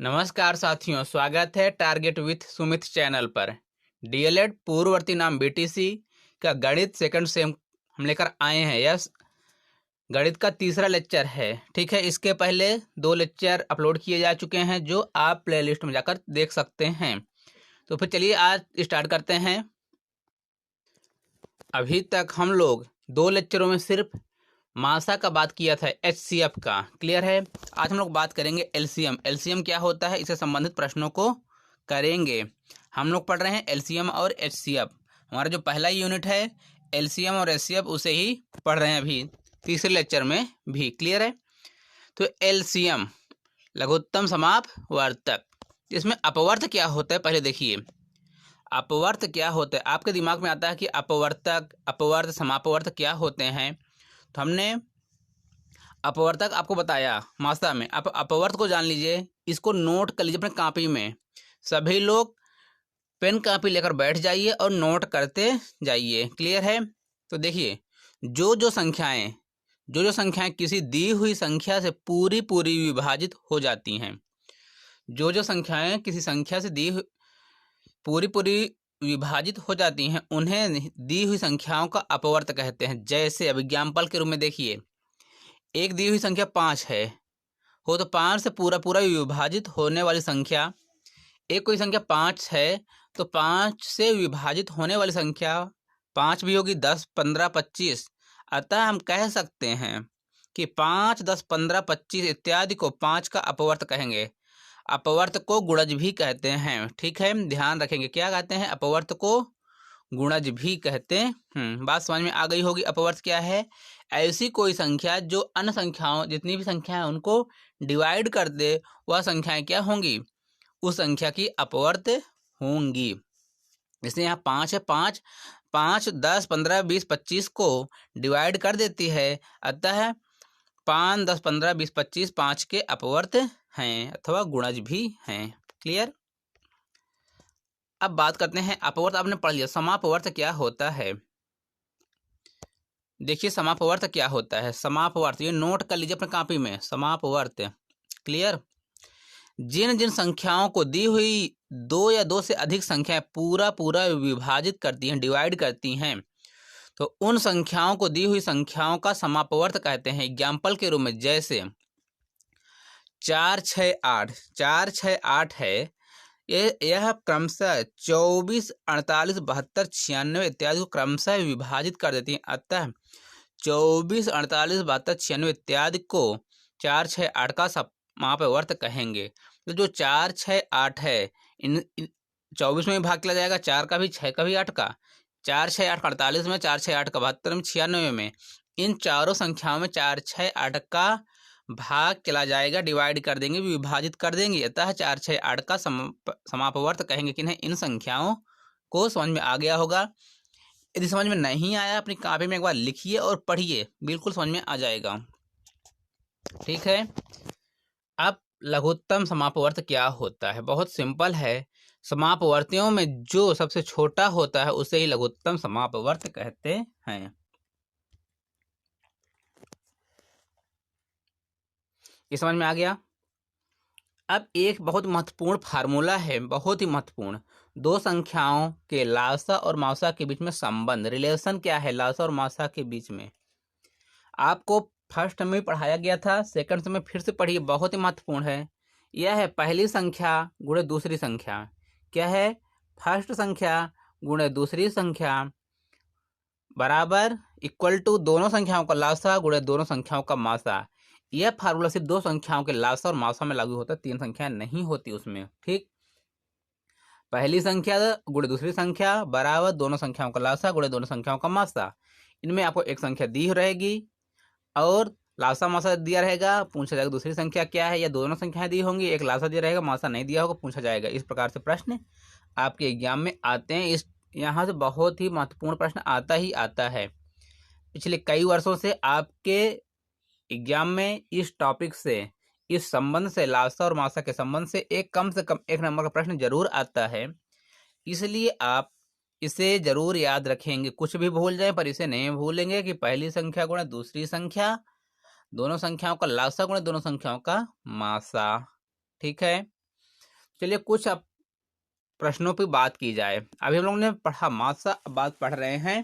नमस्कार साथियों, स्वागत है टारगेट विथ सुमित चैनल पर। डीएलएड पूर्ववर्ती नाम बीटीसी का गणित सेकंड सेम हम लेकर आए हैं। यह गणित का तीसरा लेक्चर है। ठीक है, इसके पहले 2 लेक्चर अपलोड किए जा चुके हैं जो आप प्लेलिस्ट में जाकर देख सकते हैं। तो फिर चलिए आज स्टार्ट करते हैं। अभी तक हम लोग 2 लेक्चरों में सिर्फ मासा का बात किया था, एचसीएफ का। क्लियर है। आज हम लोग बात करेंगे एलसीएम। एलसीएम क्या होता है, इससे संबंधित प्रश्नों को करेंगे। हम लोग पढ़ रहे हैं एलसीएम और एचसीएफ। हमारा जो पहला यूनिट है एलसीएम और एचसीएफ, उसे ही पढ़ रहे हैं अभी तीसरे लेक्चर में भी। क्लियर है। तो एलसीएम लघुत्तम समापवर्तक, इसमें अपवर्त क्या होता है पहले देखिए। अपवर्त क्या होता है, आपके दिमाग में आता है कि अपवर्तक, अपवर्त, समापवर्त क्या होते हैं। तो हमने अपवर्तक आपको बताया मास्टर में। आप अपवर्त को जान लीजिए, इसको नोट कर लीजिए अपने कॉपी में। सभी लोग पेन कॉपी लेकर बैठ जाइए और नोट करते जाइए। क्लियर है। तो देखिए, जो संख्याएं किसी दी हुई संख्या से पूरी विभाजित हो जाती हैं, जो संख्याएं किसी संख्या से पूरी विभाजित हो जाती हैं, उन्हें दी हुई संख्याओं का अपवर्त कहते हैं। जैसे अब एग्जाम्पल के रूप में देखिए, एक दी हुई संख्या 5 है, हो तो 5 से पूरा विभाजित होने वाली संख्या। एक कोई संख्या 5 है तो 5 से विभाजित होने वाली संख्या 5 भी होगी, 10, 15, 25। अतः हम कह सकते हैं कि 5, 10, 15, 25 इत्यादि को 5 का अपवर्त कहेंगे। अपवर्त को गुणज भी कहते हैं। ठीक है, ध्यान रखेंगे। क्या कहते हैं? अपवर्त को गुणज भी कहते हैं। बात समझ में आ गई होगी। अपवर्त क्या है? ऐसी कोई संख्या जो अन्य संख्याओं, जितनी भी संख्याएं उनको डिवाइड कर दे, वह संख्याएं क्या होंगी? उस संख्या की अपवर्त होंगी। जैसे यहाँ 5 है, 5 10 15 20 25 को डिवाइड कर देती है, अतः 5 10 15 20 25 5 के अपवर्त हैं अथवा गुणज भी हैं। क्लियर। अब बात करते हैं अपवर्त। आपने पढ़ लिया। समापवर्त क्या होता है? देखिए, समापवर्त क्या होता है। समापवर्त ये नोट कर लीजिए अपने कॉपी में। समापवर्त। क्लियर। जिन संख्याओं को दी हुई 2 या 2 से अधिक संख्याएं पूरा विभाजित करती हैं, डिवाइड करती हैं, तो उन संख्याओं को दी हुई संख्याओं का समापवर्त कहते हैं। एग्जाम्पल के रूप में जैसे 4 6 8, 4 6 8 है, यह क्रमशः 24 48 72 96 इत्यादि को क्रमशः विभाजित कर देती हैं। अतः 24 48 72 96 इत्यादि को 4 6 8 का समापवर्त कहेंगे। तो जो 4 6 8 है, इन 24 में भाग किया जाएगा, 4 का भी, 6 का भी, 8 का। 4 6 8 48 में, 4 6 8 का 72 में, 96 में। इन चारों संख्याओं में 4 6 8 का भाग चला जाएगा, डिवाइड कर देंगे, विभाजित कर देंगे। अतः 4 6 8 का समापवर्त कहेंगे। किन्हें? इन संख्याओं को। समझ में आ गया होगा। यदि समझ में नहीं आया, अपनी कॉपी में एक बार लिखिए और पढ़िए, बिल्कुल समझ में आ जाएगा। ठीक है। अब लघुत्तम समापवर्त क्या होता है? बहुत सिंपल है। समापवर्तियों में जो सबसे छोटा होता है उसे ही लघुत्तम समापवर्त कहते हैं। ये समझ में आ गया। अब एक बहुत महत्वपूर्ण फार्मूला है, बहुत ही महत्वपूर्ण। 2 संख्याओं के लासा और मासा के बीच में संबंध, रिलेशन क्या है लासा और मासा के बीच में? आपको फर्स्ट में पढ़ाया गया था, सेकंड में फिर से पढ़िए, बहुत ही महत्वपूर्ण है। यह है पहली संख्या गुणे दूसरी संख्या। क्या है? फर्स्ट संख्या गुणे दूसरी संख्या बराबर इक्वल टू दोनों संख्याओं का लासा गुणे दोनों संख्याओं का मासा। यह फार्मूला सिर्फ 2 संख्याओं के लासा और मासा में लागू होता है, 3 संख्याएं नहीं होती उसमें। ठीक। पहली संख्या गुणे दूसरी संख्या बराबर दोनों संख्याओं का लासा गुणे दोनों संख्याओं का मासा। इनमें आपको एक संख्या दी रहेगी और लासा मासा दिया रहेगा। पूछा जाएगा दूसरी संख्या क्या है, या दोनों संख्याएं दी होंगी, एक लासा दिया रहेगा, मासा नहीं दिया होगा, पूछा जाएगा। इस प्रकार से प्रश्न आपके एग्जाम में आते हैं। यहाँ से बहुत ही महत्वपूर्ण प्रश्न आता ही आता है। पिछले कई वर्षों से आपके एग्जाम में इस टॉपिक से, इस संबंध से, लासा और मासा के संबंध से कम से कम 1 नंबर का प्रश्न जरूर आता है। इसलिए आप इसे जरूर याद रखेंगे। कुछ भी भूल जाए पर इसे नहीं भूलेंगे कि पहली संख्या गुणे दूसरी संख्या, दोनों संख्याओं का लासा गुणे दोनों संख्याओं का मासा। ठीक है। चलिए कुछ अब प्रश्नों पे बात की जाए। अभी हम लोग ने पढ़ा मासा, अब बात पढ़ रहे हैं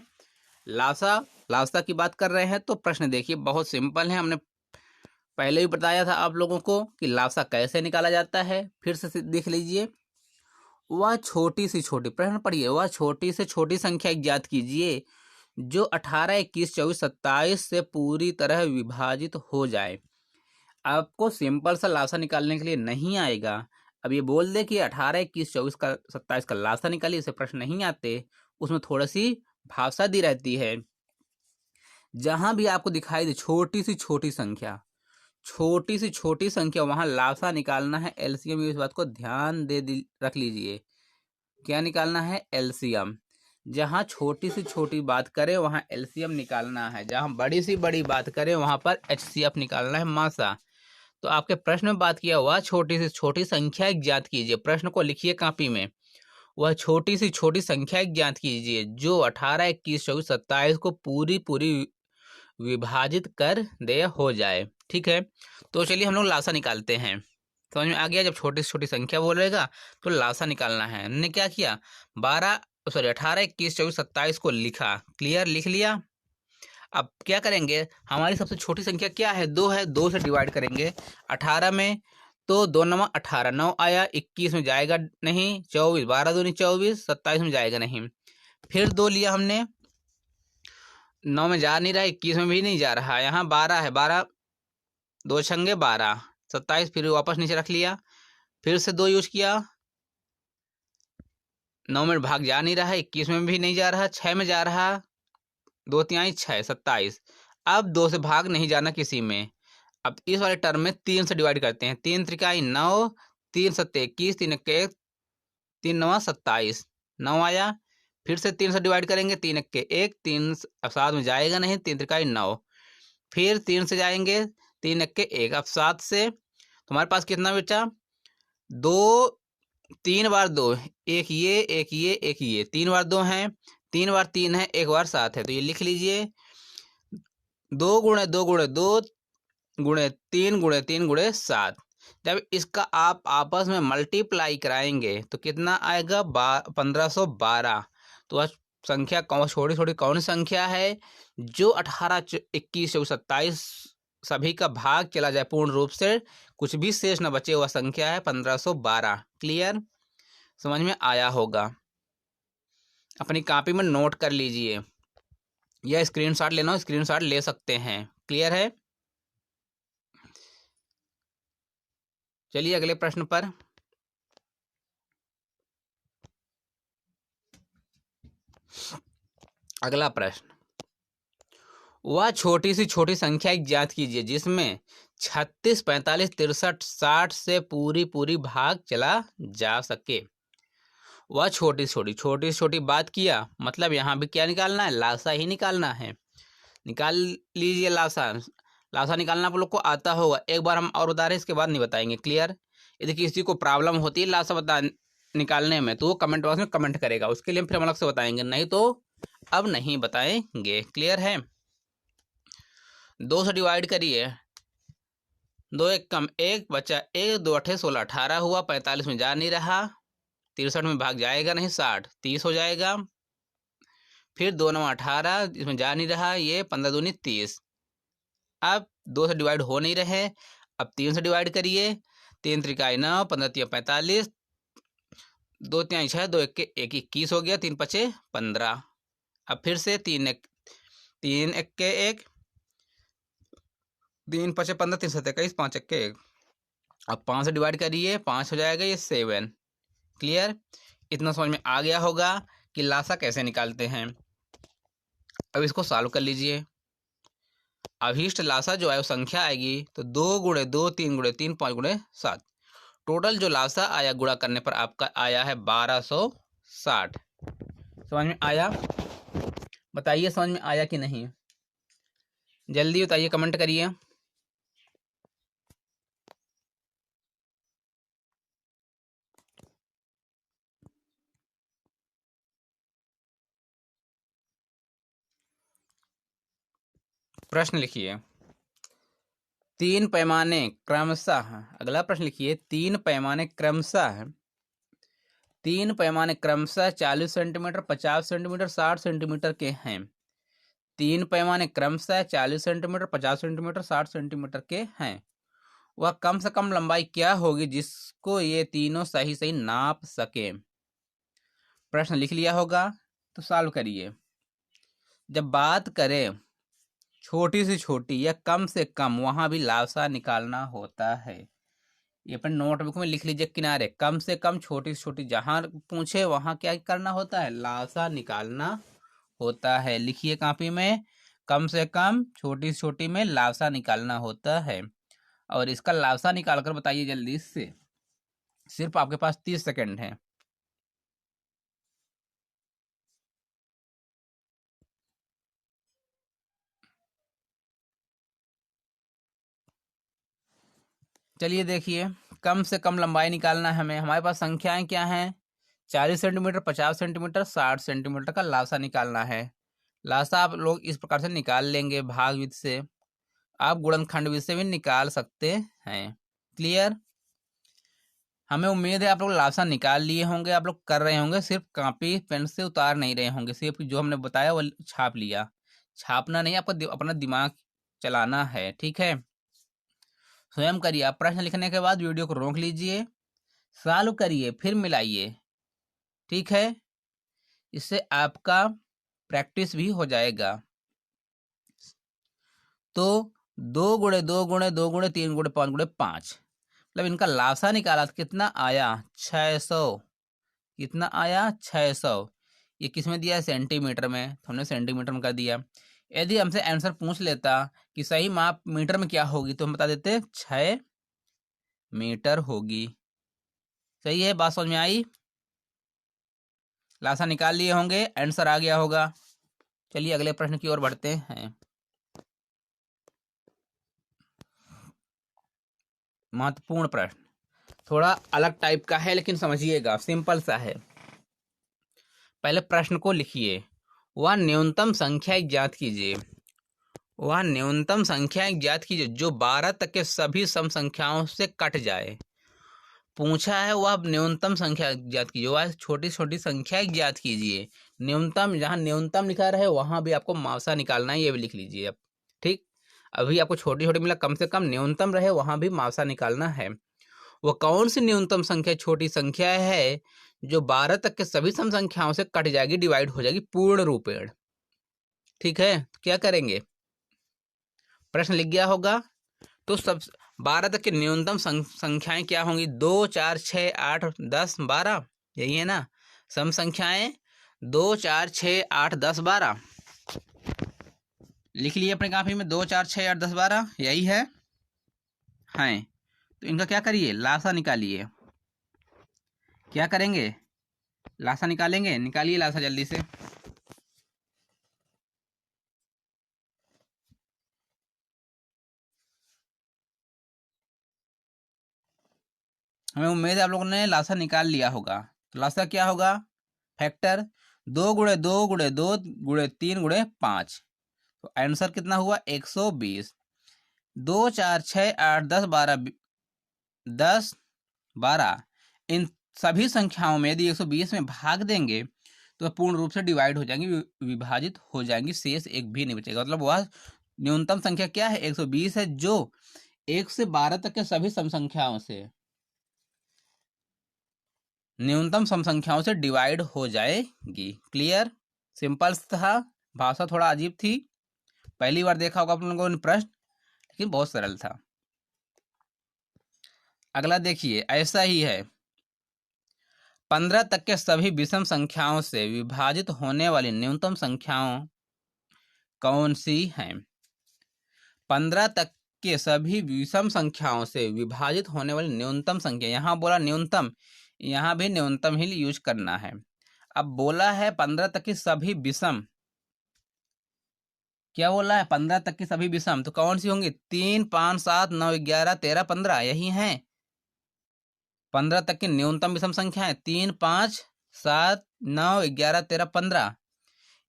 लासा। लासा की बात कर रहे हैं तो प्रश्न देखिए बहुत सिंपल है। हमने पहले भी बताया था आप लोगों को कि लासा कैसे निकाला जाता है। फिर से देख लीजिए। वह छोटी से छोटी, प्रश्न पढ़िए, वह छोटी से छोटी संख्या ज्ञात कीजिए जो 18, 21, 24, 27 से पूरी तरह विभाजित हो जाए। आपको सिंपल सा लासा निकालने के लिए नहीं आएगा। अब ये बोल दे कि 18, 21, 24 का 27 का लासा निकालिए, इसे प्रश्न नहीं आते। उसमें थोड़ी सी भाषा दी रहती है। जहां भी आपको दिखाई दे छोटी सी छोटी संख्या, छोटी सी छोटी संख्या, वहां लासा निकालना है, एलसीएम। इस बात को ध्यान रख लीजिए। क्या निकालना है? एलसीएम। जहां छोटी सी छोटी बात करें वहां एलसीएम निकालना है, जहां बड़ी सी बड़ी बात करें वहां पर एचसीएफ निकालना है, मासा। तो आपके प्रश्न में बात किया वह छोटी से छोटी संख्या ज्ञात कीजिए। प्रश्न को लिखिए कॉपी में। वह छोटी से छोटी संख्या ज्ञात कीजिए जो 18, 21, 24, 27 को पूरी पूरी विभाजित कर दे हो जाए। ठीक है, तो चलिए हम लोग लासा निकालते हैं। समझ में आ गया? जब छोटी से छोटी संख्या बोलेगा तो लासा निकालना है। हमने क्या किया? 18, 21, 24, 27 को लिखा। क्लियर? लिख लिया। अब क्या करेंगे? हमारी सबसे छोटी संख्या क्या है? 2 है। 2 से डिवाइड करेंगे 18 में, तो 2 9 18, 9 आया। 21 में जाएगा नहीं। 24, 12 दूनी 24, 27 में जाएगा नहीं। फिर 2 लिया हमने, 9 में जा नहीं रहा, 21 में भी नहीं जा रहा। यहाँ 12 है, 12 2 छंगे 12, 27 फिर वापस नीचे रख लिया। फिर से 2 यूज किया, 9 में भाग जा नहीं रहा, 21 में भी नहीं जा रहा, 6 में जा रहा, 2 तिहाई 6, 27। अब 2 से भाग नहीं जाना किसी में। अब इस वाले टर्म में 3 से डिवाइड करते हैं। 3 त्रिकाई 9, 3 सत्ते 21, 3 एक 3 9 27, 9 आया। फिर से 3 से डिवाइड करेंगे, 3 एक 1, 3 अब 7 में जाएगा नहीं, 3 त्रिकाई 9। फिर 3 से जाएंगे, 3 एक 1, अब 7 से तुम्हारे पास कितना बचा? 2, 3 बार 2, एक ये एक ये एक ये, 3 बार 2 है, 3 बार 3 है, 1 बार 7 है। तो ये लिख लीजिए 2 गुणे 2 गुणे 2 गुणे 3 गुणे 3 गुणे 7। जब इसका आप आपस में मल्टीप्लाई कराएंगे तो कितना आएगा? 1512। तो वह संख्या कौन, छोटी छोटी कौन संख्या है जो 18, 21, 24, 27 सभी का भाग चला जाए पूर्ण रूप से, कुछ भी शेष न बचे, वह संख्या है 1512। क्लियर? समझ में आया होगा। अपनी कॉपी में नोट कर लीजिए या स्क्रीनशॉट लेना हो, स्क्रीनशॉट ले सकते हैं। क्लियर है? चलिए अगले प्रश्न पर। अगला प्रश्न, वह छोटी सी छोटी संख्या ज्ञात कीजिए जिसमें 36, 45, 63, 60 से पूरी पूरी भाग चला जा सके। वह छोटी छोटी बात किया, मतलब यहाँ भी क्या निकालना है? लासा ही निकालना है। निकाल लीजिए लासा। लासा निकालना आप लोग को आता होगा। एक बार हम और बता रहे हैं, इसके बाद नहीं बताएंगे। क्लियर? यदि किसी को प्रॉब्लम होती है लासा बता निकालने में तो वो कमेंट बॉक्स में कमेंट करेगा, उसके लिए हम फिर हम अलग से बताएंगे, नहीं तो अब नहीं बताएंगे। क्लियर है? 2 से डिवाइड करिए, 2 एक कम 1 बचा 1, 2 अठे 16, 18 हुआ। 45 में जा नहीं रहा, 63 में भाग जाएगा नहीं, 60 30 हो जाएगा। फिर 2 9 18, इसमें जा नहीं रहा, ये 15 दूनी 30। अब 2 से डिवाइड हो नहीं रहे, अब 3 से डिवाइड करिए। 3 त्रिकाई 9, 15 तिया 45, 2 तिहाई 6, 2 एक 21 हो गया, 3 पचे 15। अब फिर से 3 एक 1, 3 पचे 15, 3 सत्ते 21, 5 एक 1। अब 5 से डिवाइड करिए, 5 हो जाएगा, ये 7। क्लियर? इतना समझ में आ गया होगा कि लासा कैसे निकालते हैं। अब इसको सॉल्व कर लीजिए। अभीष्ट लासा जो है वो संख्या आएगी तो 2 गुणे 2, 3 गुणे 3, 5 गुणे 7। टोटल जो लासा आया गुणा करने पर आपका आया है 1260। समझ में आया? बताइए समझ में आया कि नहीं? जल्दी बताइए, कमेंट करिए। प्रश्न लिखिए। 3 पैमाने क्रमशः, अगला प्रश्न लिखिए, 3 पैमाने क्रमशः तीन पैमाने क्रमशः 40 सेंटीमीटर, 50 सेंटीमीटर, 60 सेंटीमीटर के हैं। तीन पैमाने क्रमशः 40 सेंटीमीटर, 50 सेंटीमीटर, 60 सेंटीमीटर के हैं। वह कम से कम लंबाई क्या होगी जिसको ये तीनों सही सही नाप सके। प्रश्न लिख लिया होगा तो सॉल्व करिए। जब बात करें छोटी से छोटी या कम से कम, वहां भी लासा निकालना होता है। ये अपन नोटबुक में लिख लीजिए किनारे, कम से कम छोटी से छोटी, जहां पूछे वहां क्या करना होता है, लासा निकालना होता है। लिखिए कॉपी में, कम से कम छोटी से छोटी में लासा निकालना होता है। और इसका लासा निकाल कर बताइए जल्दी से। सिर्फ आपके पास 30 सेकंड है। चलिए देखिए, कम से कम लंबाई निकालना है हमें। हमारे पास संख्याएं क्या हैं, 40 सेंटीमीटर, 50 सेंटीमीटर, 60 सेंटीमीटर का लासा निकालना है। लासा आप लोग इस प्रकार से निकाल लेंगे, भाग विधि से। आप गुणनखंड विधि से भी निकाल सकते हैं। क्लियर? हमें उम्मीद है आप लोग लासा निकाल लिए होंगे, आप लोग कर रहे होंगे, सिर्फ कॉपी पेन से उतार नहीं रहे होंगे, सिर्फ जो हमने बताया वो छाप लिया। छापना नहीं, आपको अपना दिमाग चलाना है। ठीक है, स्वयं करिए। आप प्रश्न लिखने के बाद वीडियो को रोक लीजिए, सॉल्व करिए, फिर मिलाइए। ठीक है, इससे आपका प्रैक्टिस भी हो जाएगा। तो 2 × 2 × 2 × 3 × 5 × 5, मतलब इनका लासा निकाला तो कितना आया, 600। कितना आया, 600। ये किस में दिया है, सेंटीमीटर में, तो हमने सेंटीमीटर में कर दिया। यदि हमसे आंसर पूछ लेता कि सही माप मीटर में क्या होगी, तो हम बता देते 6 मीटर होगी। सही है, बात समझ में आई? लासा निकाल लिए होंगे, आंसर आ गया होगा। चलिए अगले प्रश्न की ओर बढ़ते हैं। महत्वपूर्ण प्रश्न, थोड़ा अलग टाइप का है लेकिन समझिएगा, सिंपल सा है। पहले प्रश्न को लिखिए। वह न्यूनतम संख्या ज्ञात कीजिए। वह न्यूनतम संख्या ज्ञात कीजिए जो 12 तक के सभी सम संख्याओं से कट जाए। पूछा है वह न्यूनतम संख्या ज्ञात कीजिए, वह छोटी छोटी संख्या ज्ञात कीजिए। न्यूनतम, जहां न्यूनतम लिखा रहे वहां भी आपको मावसा निकालना है, ये भी लिख लीजिए अब। ठीक, अभी आपको छोटी छोटी मिला, कम से कम न्यूनतम रहे वहां भी मावसा निकालना है। वो कौन सी न्यूनतम संख्या छोटी संख्या है जो 12 तक के सभी सम संख्याओं से कट जाएगी, डिवाइड हो जाएगी पूर्ण रूपेण। ठीक है, तो क्या करेंगे, प्रश्न लिख गया होगा। तो सब 12 तक की न्यूनतम संख्याएं क्या होंगी, 2, 4, 6, 8, 10, 12, यही है ना सम संख्याएं। 2, 4, 6, 8, 10, 12 लिख लिए अपने काफी में, 2, 4, 6, 8, 10, 12 यही है। तो इनका क्या करिए, लासा निकालिए। क्या करेंगे, लासा निकालेंगे। निकालिए लासा जल्दी से। हमें उम्मीद है आप लोगों ने लासा निकाल लिया होगा। तो लासा क्या होगा, फैक्टर 2 × 2 × 2 × 3 × 5। तो आंसर कितना हुआ, 120। 2, 4, 6, 8, 10, 12, 10, 12 इन सभी संख्याओं में यदि 120 में भाग देंगे तो पूर्ण रूप से डिवाइड हो जाएंगी, विभाजित हो जाएंगी, शेष एक भी नहीं बचेगा। मतलब वह न्यूनतम संख्या क्या है, 120 है, जो 1 से 12 तक के सभी सम संख्याओं से, न्यूनतम सम संख्याओं से डिवाइड हो जाएगी। क्लियर? सिंपल था, भाषा थोड़ा अजीब थी, पहली बार देखा होगा आप लोगों ने प्रश्न, लेकिन बहुत सरल था। अगला देखिए, ऐसा ही है। 15 तक के सभी विषम संख्याओं से विभाजित होने वाली न्यूनतम संख्याओं कौन सी हैं? 15 तक के सभी विषम संख्याओं से विभाजित होने वाली न्यूनतम संख्या, यहां बोला न्यूनतम, यहां भी न्यूनतम ही यूज करना है। अब बोला है 15 तक की सभी विषम, क्या बोला है, 15 तक की सभी विषम, तो कौन सी होंगी, 3, 5, 7, 9, 11, 13, 15, यही है 15 तक की न्यूनतम विषम संख्या है। 3, 5, 7, 9, 11, 13, 15,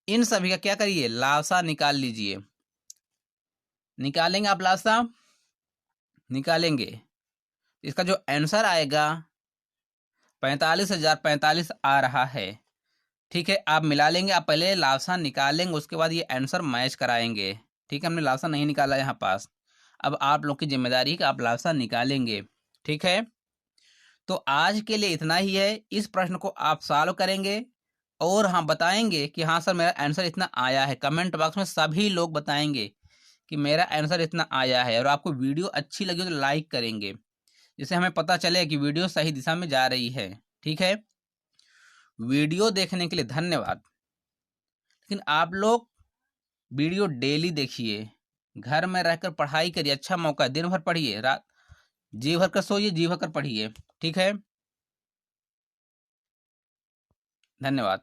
इन सभी का क्या करिए, लासा निकाल लीजिए। निकालेंगे आप लासा, निकालेंगे, इसका जो आंसर आएगा 45,045 आ रहा है। ठीक है, आप मिला लेंगे। आप पहले लासा निकालेंगे, उसके बाद ये आंसर मैच कराएंगे। ठीक है, हमने लासा नहीं निकाला यहाँ पास। अब आप लोग की जिम्मेदारी है कि आप लासा निकालेंगे। ठीक है, तो आज के लिए इतना ही है। इस प्रश्न को आप सॉल्व करेंगे और हाँ बताएंगे कि हाँ सर मेरा आंसर इतना आया है। कमेंट बॉक्स में सभी लोग बताएंगे कि मेरा आंसर इतना आया है। और आपको वीडियो अच्छी लगी तो लाइक करेंगे, जिससे हमें पता चले कि वीडियो सही दिशा में जा रही है। ठीक है, वीडियो देखने के लिए धन्यवाद। लेकिन आप लोग वीडियो डेली देखिए, घर में रहकर पढ़ाई करिए। अच्छा मौका है, दिन भर पढ़िए, रात जी भर कर सोइए, जी भर कर पढ़िए। ठीक है, धन्यवाद।